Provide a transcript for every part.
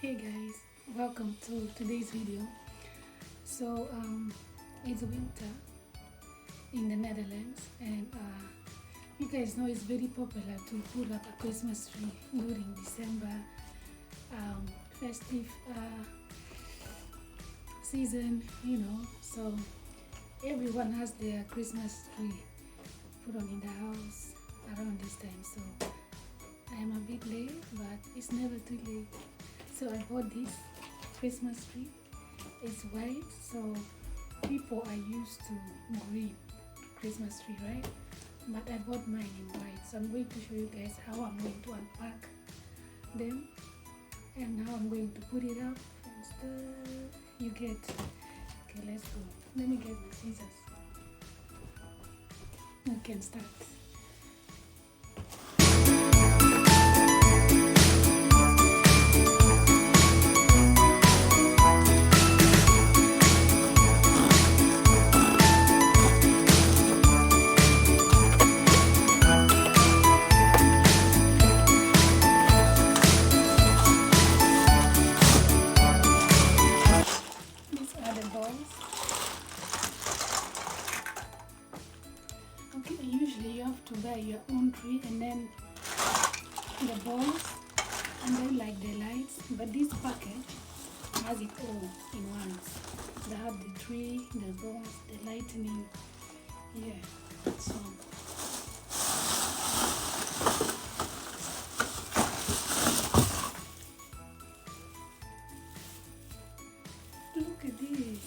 Hey guys, welcome to today's video. So it's winter in the Netherlands, and you guys know it's very popular to put up a Christmas tree during December festive season, So everyone has their Christmas tree put on in the house around this time. So I am a bit late, but it's never too late. So I bought this Christmas tree. It's white, so people are used to green Christmas tree, right? But I bought mine in white, so I'm going to show you guys how I'm going to unpack them and how I'm going to put it up and stuff. You get. Okay, let's go. Let me get my scissors. We can start. Okay, usually you have to buy your own tree and then the balls and then like the lights, but this package has it all in once. They have the tree, the balls, the lightning, so look at this,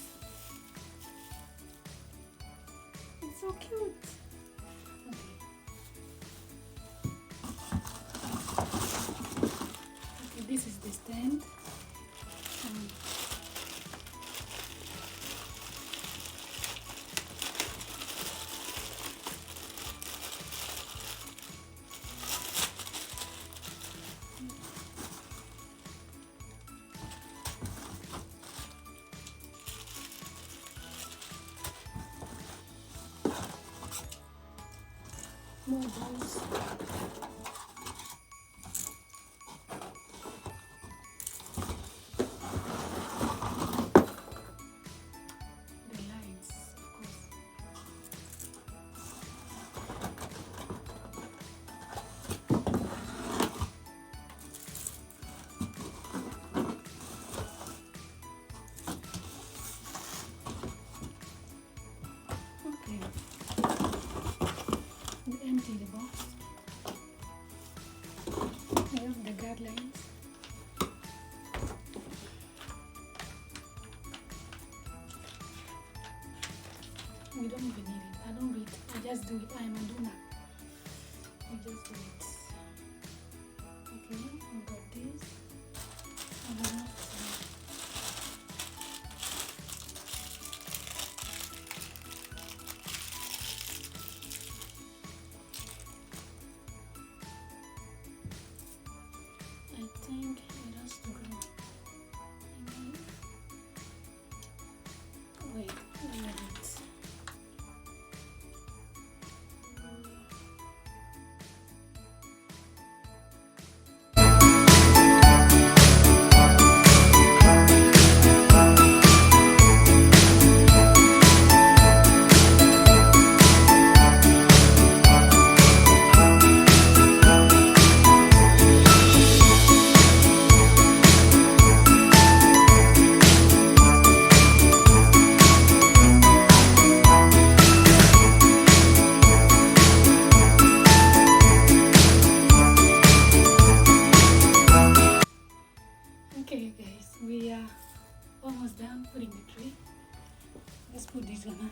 it's so cute. This is the stand. More balls. Empty the box. I have the guidelines. We don't even need it. I don't read. I just do it. I am a doer. I just do it. Okay, I got this. I have I think it has to go. Wait, where is it? Okay guys, we are almost done putting the tree. Let's put this one up.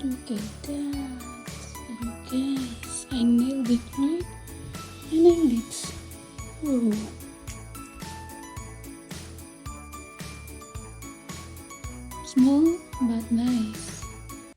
Look at that. You guys, I nailed it, right? I nailed it. Oh. Small